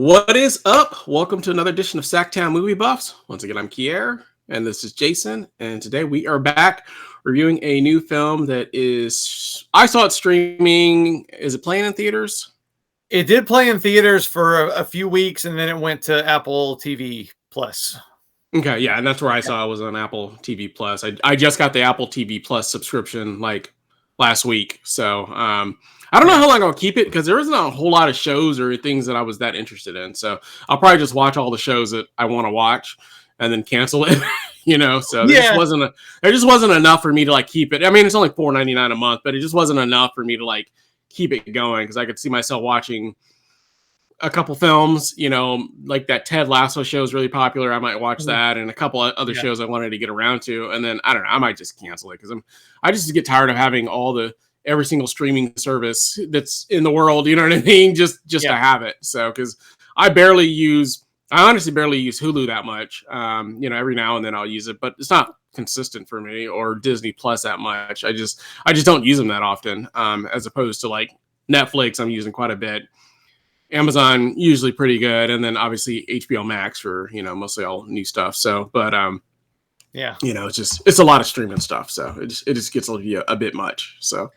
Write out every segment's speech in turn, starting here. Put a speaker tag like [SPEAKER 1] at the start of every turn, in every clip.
[SPEAKER 1] What is up? Welcome to another edition of Sactown Movie Buffs. Once again, I'm Kier, and this is Jason. And today we are back reviewing a new film that I saw it streaming. Is it playing in theaters?
[SPEAKER 2] It did play in theaters for a few weeks, and then it went to Apple TV Plus.
[SPEAKER 1] Okay, yeah, and that's where I saw it was on Apple TV Plus. I just got the Apple TV Plus subscription like last week, so I don't know how long I'll keep it because there isn't a whole lot of shows or things that I was that interested in. So I'll probably just watch all the shows that I want to watch and then cancel it. So there just wasn't enough for me to like keep it. I mean, it's only $4.99 a month, but it just wasn't enough for me to like keep it going because I could see myself watching a couple films, like that Ted Lasso show is really popular. I might watch that and a couple of other shows I wanted to get around to. And then I don't know, I might just cancel it because I just get tired of having every single streaming service that's in the world, you know what I mean? Just to have it. So, because I honestly barely use Hulu that much. Every now and then I'll use it, but it's not consistent for me, or Disney Plus that much. I just don't use them that often. As opposed to like Netflix, I'm using quite a bit. Amazon usually pretty good, and then obviously HBO Max for mostly all new stuff. So, but it's a lot of streaming stuff, so it just gets a bit much. So,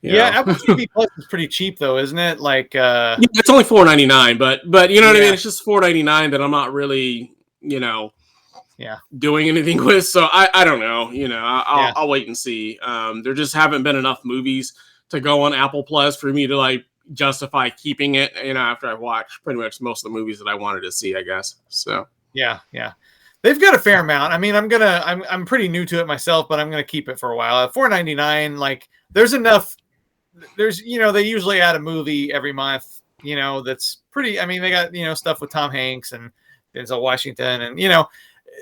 [SPEAKER 2] Apple TV Plus is pretty cheap though, isn't it? Like,
[SPEAKER 1] it's only $4.99, but you know what I mean. It's just $4.99 that I'm not really doing anything with. So I don't know. I'll wait and see. There just haven't been enough movies to go on Apple Plus for me to like justify keeping it, after I watched pretty much most of the movies that I wanted to see, I guess. So
[SPEAKER 2] yeah. They've got a fair amount. I mean, I'm pretty new to it myself, but I'm gonna keep it for a while. At $4.99, like there's enough. There's they usually add a movie every month. That's pretty. I mean, they got stuff with Tom Hanks and Denzel Washington, and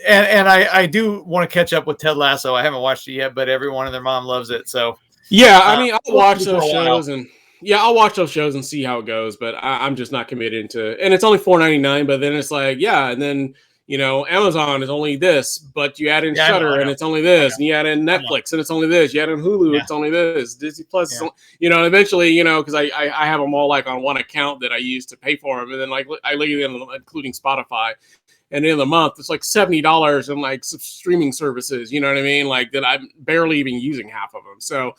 [SPEAKER 2] and I do want to catch up with Ted Lasso. I haven't watched it yet, but everyone and their mom loves it. So
[SPEAKER 1] yeah, I mean, I'll watch those shows and. Yeah, I'll watch those shows and see how it goes, but I'm just not committed to. And it's only $4.99, but then it's like, and then Amazon is only this, but you add in Shudder and it's only this, and you add in Netflix and it's only this, you add in Hulu, it's only this, Disney Plus, is only, eventually, because I have them all like on one account that I use to pay for them, and then like I look at them, including Spotify, and in the month it's like $70 in like streaming services, you know what I mean, like that I'm barely even using half of them, so.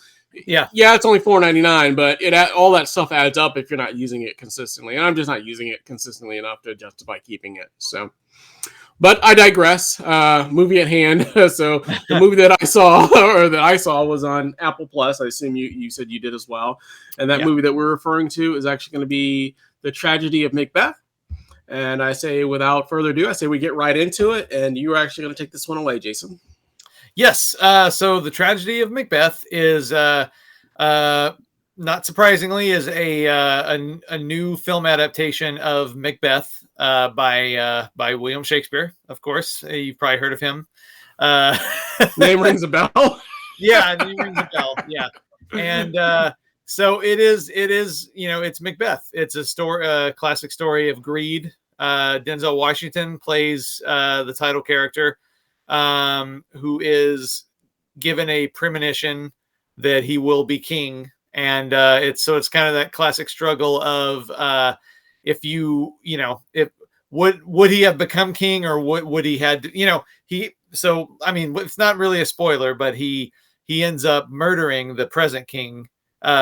[SPEAKER 1] Yeah, it's only $4.99, but all that stuff adds up if you're not using it consistently, and I'm just not using it consistently enough to justify keeping it. So, but I digress. Movie at hand. So the movie that I saw was on Apple Plus. I assume you said you did as well, and that movie that we're referring to is actually going to be The Tragedy of Macbeth. And I say, without further ado, we get right into it, and you're actually going to take this one away, Jason.
[SPEAKER 2] Yes. So The Tragedy of Macbeth is, not surprisingly, is a new film adaptation of Macbeth by William Shakespeare. Of course, you've probably heard of him.
[SPEAKER 1] Name rings a bell.
[SPEAKER 2] Yeah, name rings a bell. Yeah, and so it is. It's Macbeth. It's a classic story of greed. Denzel Washington plays the title character. Who is given a premonition that he will be king, and it's kind of that classic struggle of if would he have become king, or would he had I mean, it's not really a spoiler, but he ends up murdering the present king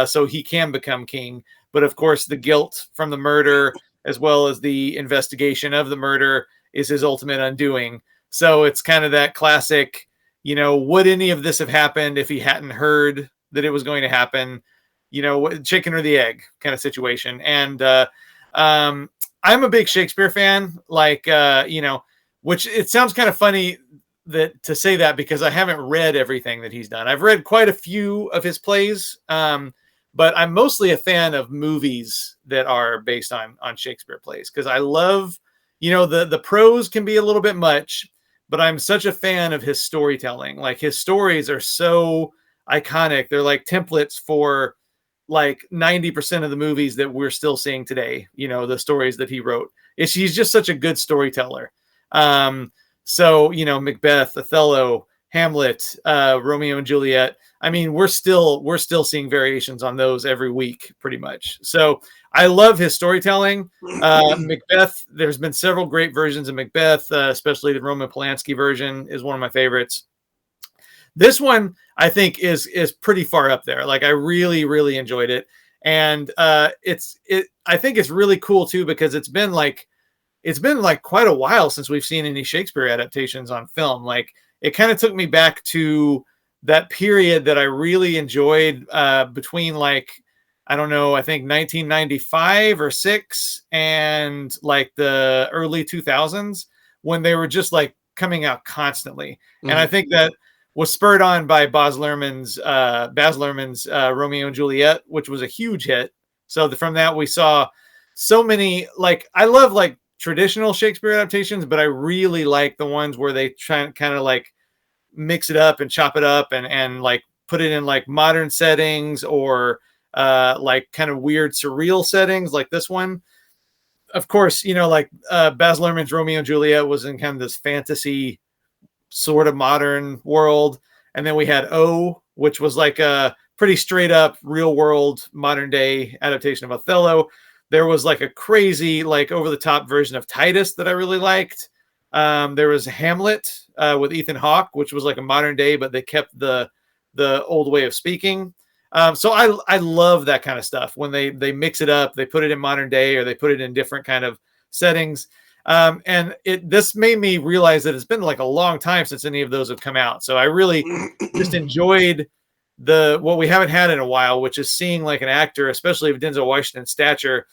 [SPEAKER 2] so he can become king, but of course the guilt from the murder as well as the investigation of the murder is his ultimate undoing. So it's kind of that classic, would any of this have happened if he hadn't heard that it was going to happen? Chicken or the egg kind of situation. And I'm a big Shakespeare fan, which it sounds kind of funny to say that because I haven't read everything that he's done. I've read quite a few of his plays, but I'm mostly a fan of movies that are based on Shakespeare plays because I love, the prose can be a little bit much. But I'm such a fan of his storytelling. Like his stories are so iconic. They're like templates for like 90% of the movies that we're still seeing today. The stories that he wrote. He's just such a good storyteller. So, Macbeth, Othello, Hamlet, Romeo and Juliet. I mean, we're still seeing variations on those every week, pretty much. So I love his storytelling. Macbeth. There's been several great versions of Macbeth, especially the Roman Polanski version is one of my favorites. This one I think is pretty far up there. Like I really enjoyed it, and I think it's really cool too because it's been like quite a while since we've seen any Shakespeare adaptations on film. Like it kind of took me back to that period that I really enjoyed between like, I don't know, I think 1995 or 6 and like the early 2000s when they were just like coming out constantly. Mm-hmm. And I think that was spurred on by Baz Luhrmann's Romeo and Juliet, which was a huge hit. So from that we saw so many, like I love like traditional Shakespeare adaptations, but I really like the ones where they try and kind of like mix it up and chop it up and like put it in like modern settings or like kind of weird surreal settings like this one. Of course, you know, like Baz Luhrmann's Romeo and Juliet was in kind of this fantasy sort of modern world. And then we had O, which was like a pretty straight up real world modern day adaptation of Othello. There was like a crazy, like over the top version of Titus that I really liked. There was Hamlet with Ethan Hawke, which was like a modern day, but they kept the old way of speaking. So I love that kind of stuff when they mix it up, they put it in modern day or they put it in different kind of settings. And this made me realize that it's been like a long time since any of those have come out. So I really just enjoyed what we haven't had in a while, which is seeing like an actor, especially of Denzel Washington's stature,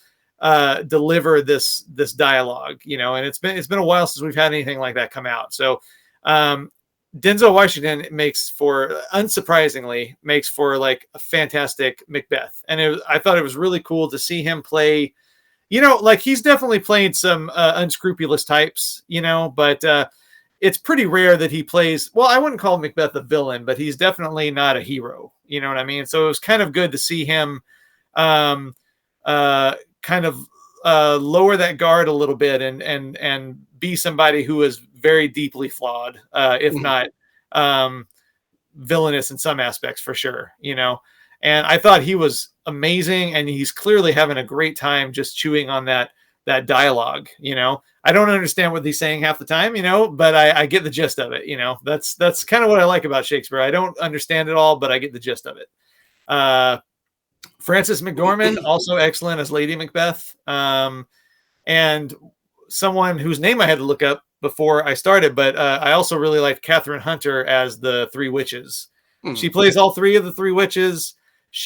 [SPEAKER 2] deliver this dialogue, you know, and it's been a while since we've had anything like that come out. So Denzel Washington unsurprisingly makes for like a fantastic Macbeth. And I thought it was really cool to see him play, you know, like he's definitely played some unscrupulous types, you know, but it's pretty rare that he plays, well, I wouldn't call Macbeth a villain, but he's definitely not a hero. You know what I mean? So it was kind of good to see him kind of lower that guard a little bit and be somebody who is very deeply flawed, if not villainous in some aspects for sure, you know? And I thought he was amazing, and he's clearly having a great time just chewing on that dialogue, you know? I don't understand what he's saying half the time, you know, but I get the gist of it, you know? That's kind of what I like about Shakespeare. I don't understand it all, but I get the gist of it. Frances McDormand, also excellent as Lady Macbeth. And someone whose name I had to look up before I started, but I also really liked Catherine Hunter as the Three Witches. She plays all three of the Three Witches.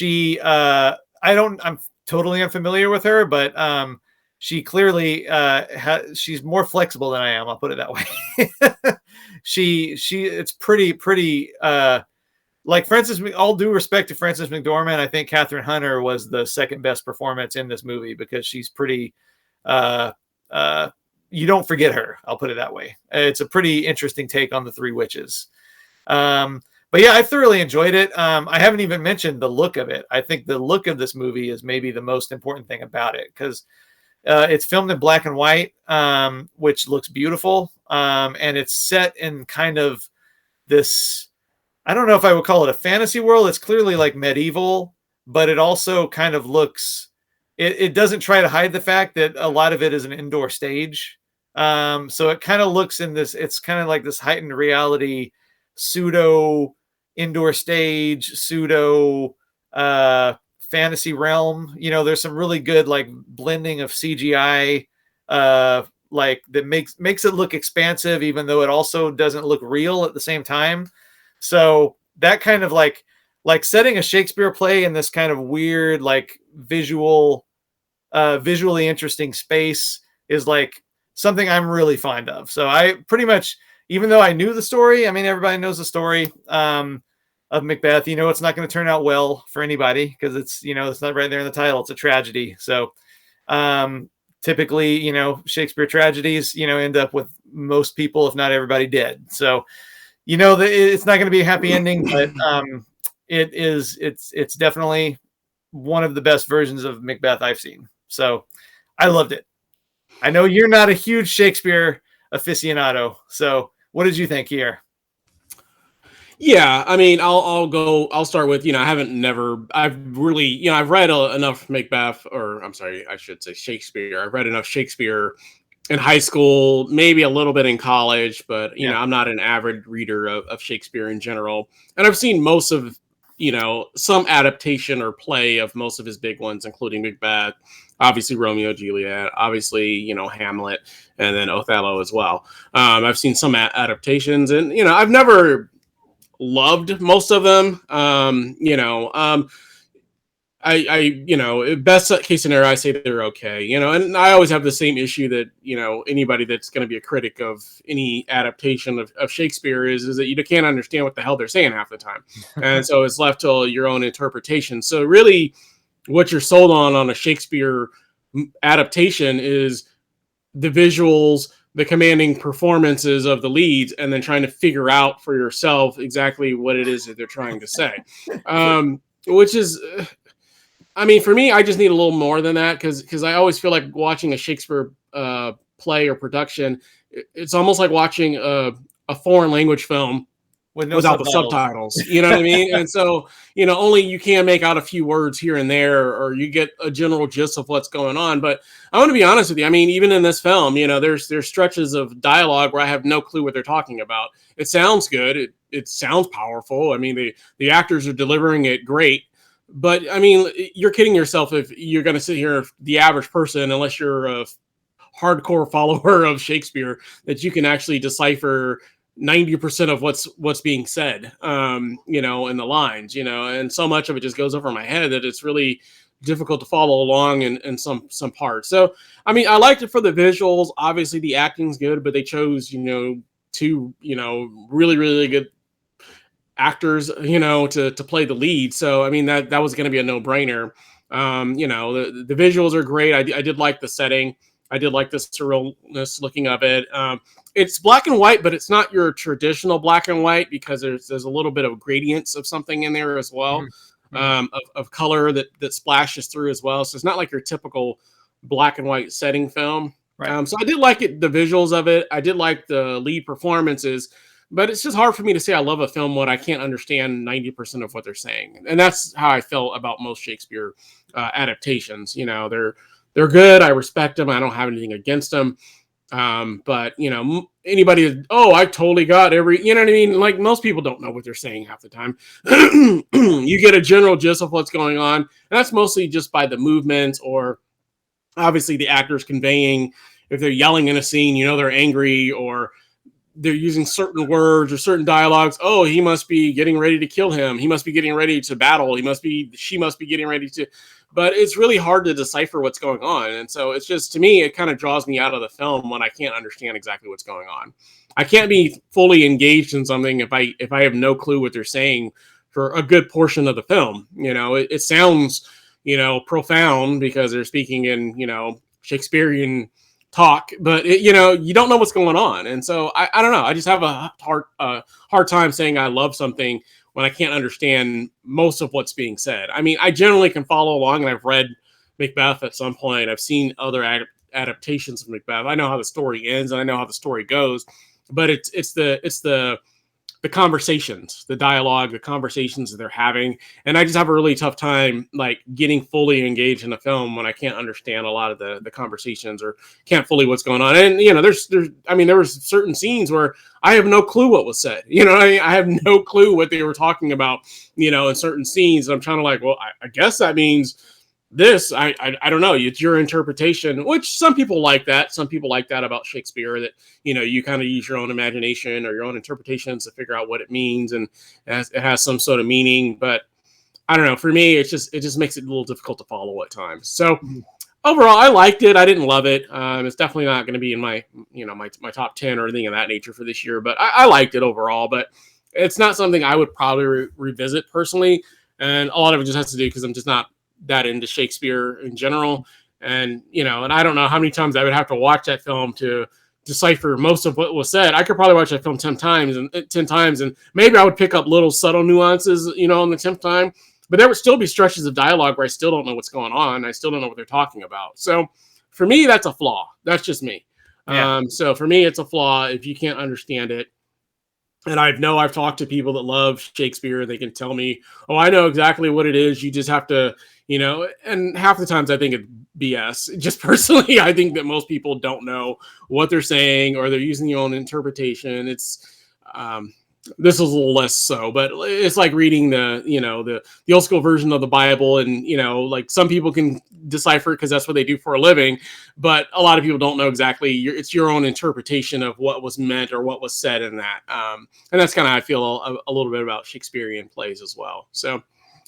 [SPEAKER 2] I'm totally unfamiliar with her, but she clearly she's more flexible than I am. I'll put it that way. It's pretty like Frances. All due respect to Frances McDormand, I think Catherine Hunter was the second best performance in this movie because she's pretty. You don't forget her. I'll put it that way. It's a pretty interesting take on the Three Witches. But yeah, I thoroughly enjoyed it. I haven't even mentioned the look of it. I think the look of this movie is maybe the most important thing about it because it's filmed in black and white, which looks beautiful. And it's set in kind of this, I don't know if I would call it a fantasy world. It's clearly like medieval, but it also kind of looks, it doesn't try to hide the fact that a lot of it is an indoor stage. So it kind of looks in this, it's kind of like this heightened reality, pseudo indoor stage, pseudo fantasy realm. You know, there's some really good like blending of CGI like that makes it look expansive, even though it also doesn't look real at the same time. So that kind of like setting a Shakespeare play in this kind of weird, like visually interesting space is like something I'm really fond of. So I pretty much, even though I knew the story, I mean, everybody knows the story of Macbeth, you know, it's not going to turn out well for anybody because it's, you know, it's not right there in the title. It's a tragedy. So typically, you know, Shakespeare tragedies, you know, end up with most people, if not everybody, dead. So, you know, it's not going to be a happy ending, but it's definitely one of the best versions of Macbeth I've seen. So I loved it. I know you're not a huge Shakespeare aficionado. So what did you think here?
[SPEAKER 1] Yeah, I mean, I'll start with, I've really, I've read enough Macbeth, or I'm sorry, I should say Shakespeare. I've read enough Shakespeare in high school, maybe a little bit in college, but
[SPEAKER 2] Yeah.
[SPEAKER 1] I'm not an avid reader of Shakespeare in general. And I've seen most of, some adaptation or play of most of his big ones, including Macbeth, obviously Romeo and Juliet, obviously, Hamlet, and then Othello as well. I've seen some adaptations, and I've never loved most of them. Best case scenario, I say they're okay, and I always have the same issue that, anybody that's going to be a critic of any adaptation of Shakespeare is that you can't understand what the hell they're saying half the time. And so it's left to your own interpretation. So really what you're sold on a Shakespeare adaptation is the visuals, the commanding performances of the leads, and then trying to figure out for yourself exactly what it is that they're trying to say. Which is, I mean, for me, I just need a little more than that because I always feel like watching a Shakespeare play or production, it's almost like watching a foreign language film
[SPEAKER 2] With no
[SPEAKER 1] without the
[SPEAKER 2] subtitles.
[SPEAKER 1] subtitles. You know what I mean? And so, only you can make out a few words here and there, or you get a general gist of what's going on. But I want to be honest with you. I mean, even in this film, there's stretches of dialogue where I have no clue what they're talking about. It sounds good. It sounds powerful. I mean, the actors are delivering it great. But I mean, you're kidding yourself if you're going to sit here, the average person, unless you're a hardcore follower of Shakespeare, that you can actually decipher 90% of what's being said, in the lines, and so much of it just goes over my head that it's really difficult to follow along in some parts. So, I mean, I liked it for the visuals. Obviously, the acting's good, but they chose, two, really, really good actors, to play the lead. So, I mean, that was going to be a no brainer. The visuals are great. I did like the setting. I did like the surrealness looking of it. It's black and white, but it's not your traditional black and white because there's a little bit of gradients of something in there as well, of color that splashes through as well. So it's not like your typical black and white setting film.
[SPEAKER 2] Right.
[SPEAKER 1] So I did like it, the visuals of it. I did like the lead performances, but it's just hard for me to say I love a film when I can't understand 90% of what they're saying. And that's how I felt about most Shakespeare adaptations. They're good. I respect them. I don't have anything against them. But anybody, I totally got every, you know what I mean? Like most people don't know what they're saying half the time. You get a general gist of what's going on. And that's mostly just by the movements or obviously the actors conveying. If they're yelling in a scene, they're angry, or they're using certain words or certain dialogues. Oh, he must be getting ready to kill him. He must be getting ready to battle. She must be getting ready to, but it's really hard to decipher what's going on. And so it's just, to me, it kind of draws me out of the film when I can't understand exactly what's going on. I can't be fully engaged in something if I have no clue what they're saying for a good portion of the film. It sounds, profound because they're speaking in, Shakespearean talk, but you don't know what's going on. And so I don't know. I just have a hard time saying I love something when I can't understand most of what's being said. I mean, I generally can follow along, and I've read Macbeth at some point. I've seen other adaptations of Macbeth. I know how the story ends, and I know how the story goes, but it's the conversations, the dialogue, the conversations that they're having. And I just have a really tough time like getting fully engaged in a film when I can't understand a lot of the conversations or can't fully what's going on. And, there was certain scenes where I have no clue what was said. I have no clue what they were talking about, in certain scenes. And I'm trying to like, well, I guess that means this. I don't know. It's your interpretation, which some people like that. Some people like that about Shakespeare, that you kind of use your own imagination or your own interpretations to figure out what it means, and it has some sort of meaning. But I don't know. For me, it just makes it a little difficult to follow at times. So overall, I liked it. I didn't love it. It's definitely not going to be in my my top 10 or anything of that nature for this year. But I liked it overall. But it's not something I would probably revisit personally. And a lot of it just has to do because I'm just not that into Shakespeare in general. And, and I don't know how many times I would have to watch that film to decipher most of what was said. I could probably watch that film 10 times, and maybe I would pick up little subtle nuances, on the 10th time, but there would still be stretches of dialogue where I still don't know what's going on. I still don't know what they're talking about. So for me, that's a flaw. That's just me.
[SPEAKER 2] Yeah.
[SPEAKER 1] So for me, it's a flaw if you can't understand it. And I've talked to people that love Shakespeare. They can tell me, oh, I know exactly what it is. You just have to, and half the times I think it's BS. Just personally, I think that most people don't know what they're saying, or they're using their own interpretation. This is a little less so, but it's like reading the old school version of the Bible, and like some people can decipher it because that's what they do for a living, but a lot of people don't know exactly. It's your own interpretation of what was meant or what was said in that, and that's kind of how I feel a little bit about Shakespearean plays as well. So,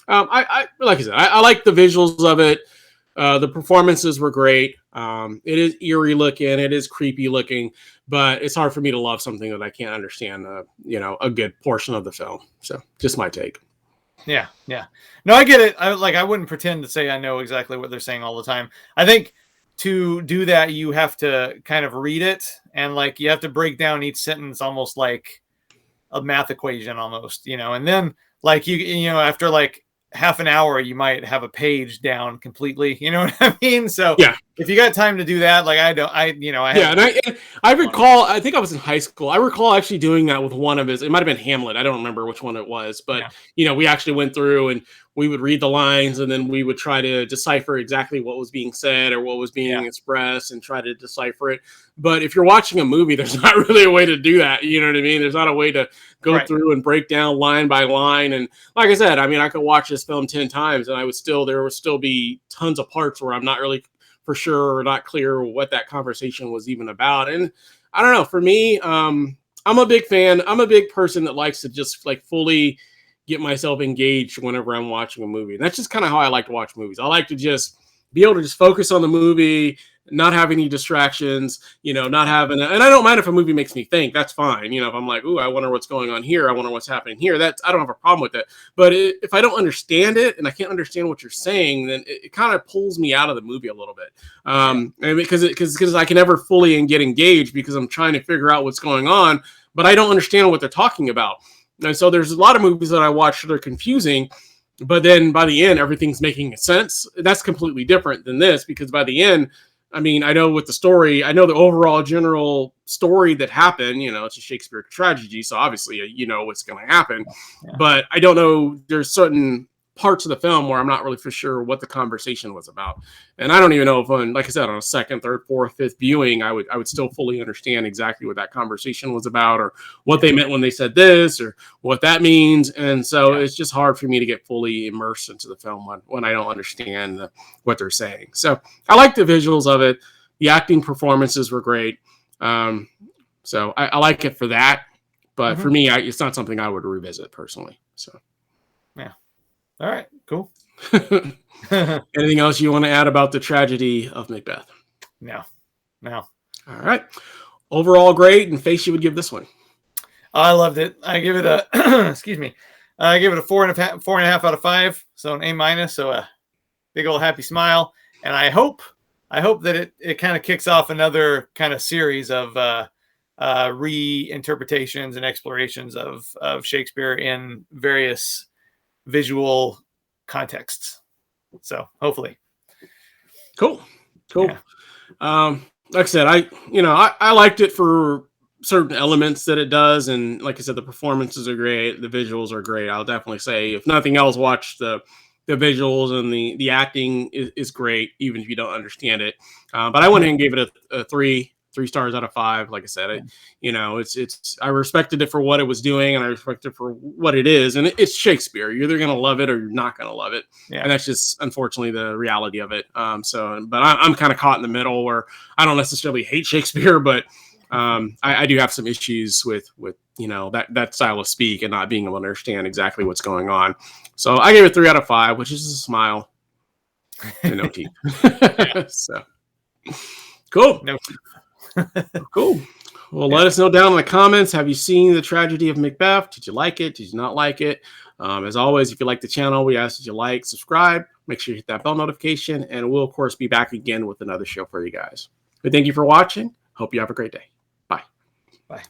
[SPEAKER 1] I like I said, I like the visuals of it. The performances were great. It is eerie looking, it is creepy looking, but it's hard for me to love something that I can't understand, a good portion of the film. So just my take.
[SPEAKER 2] Yeah. No, I get it. I wouldn't pretend to say I know exactly what they're saying all the time. I think to do that, you have to kind of read it, and like you have to break down each sentence almost like a math equation almost, and then like after like half an hour, you might have a page down completely. You know what I mean? So
[SPEAKER 1] yeah,
[SPEAKER 2] if you got time to do that, like I don't,
[SPEAKER 1] I recall, I think I was in high school. I recall actually doing that with one of his, it might've been Hamlet. I don't remember which one it was, but we actually went through and we would read the lines, and then we would try to decipher exactly what was being said or what was being expressed and try to decipher it. But if you're watching a movie, there's not really a way to do that. You know what I mean? There's not a way to go through and break down line by line. And like I said, I mean, I could watch this film 10 times and there would still be tons of parts where I'm not really for sure or not clear what that conversation was even about. And I don't know, for me, I'm a big fan. I'm a big person that likes to just like fully get myself engaged whenever I'm watching a movie. And that's just kind of how I like to watch movies. I like to just be able to just focus on the movie, not have any distractions, not having, and I don't mind if a movie makes me think. That's fine. If I'm like, ooh, I wonder what's going on here. I wonder what's happening here. I don't have a problem with that. But if I don't understand it and I can't understand what you're saying, then it kind of pulls me out of the movie a little bit. And because I can never fully get engaged because I'm trying to figure out what's going on, but I don't understand what they're talking about. And so there's a lot of movies that I watch that are confusing, but then by the end, everything's making sense. That's completely different than this, because by the end, I mean, I know with the story, I know the overall general story that happened, it's a Shakespeare tragedy. So obviously, what's going to happen, but I don't know. There's certain parts of the film where I'm not really for sure what the conversation was about. And I don't even know if like I said, on a second, third, fourth, fifth viewing, I would still fully understand exactly what that conversation was about, or what they meant when they said this, or what that means. And so it's just hard for me to get fully immersed into the film when I don't understand what they're saying. So I like the visuals of it. The acting performances were great. So I like it for that. But for me, it's not something I would revisit personally. So,
[SPEAKER 2] yeah. All right, cool.
[SPEAKER 1] Anything else you want to add about the Tragedy of Macbeth?
[SPEAKER 2] No.
[SPEAKER 1] All right. Overall, great. And face, you would give this one?
[SPEAKER 2] I loved it. I give it a excuse me. I give it a 4.5 out of 5. So an A-. So a big old happy smile. And I hope that it kind of kicks off another kind of series of reinterpretations and explorations of Shakespeare in various visual contexts. So hopefully.
[SPEAKER 1] Cool. Yeah. Like I said, I liked it for certain elements that it does, and like I said, the performances are great, the visuals are great. I'll definitely say, if nothing else, watch the visuals, and the acting is great, even if you don't understand it. But I went ahead and gave it a 3 stars out of 5. Like I said, I respected it for what it was doing, and I respect it for what it is. And it's Shakespeare. You're either going to love it or you're not going to love it. Yeah. And that's just, unfortunately, the reality of it. But I'm kind of caught in the middle where I don't necessarily hate Shakespeare, but I do have some issues with that style of speak and not being able to understand exactly what's going on. So I gave it 3 out of 5, which is a smile and no teeth. So cool.
[SPEAKER 2] No teeth.
[SPEAKER 1] Cool. Well, let us know down in the comments. Have you seen the Tragedy of Macbeth? Did you like it? Did you not like it? As always, if you like the channel, we ask that you like, subscribe, make sure you hit that bell notification, and we'll, of course, be back again with another show for you guys. But thank you for watching. Hope you have a great day. Bye.
[SPEAKER 2] Bye.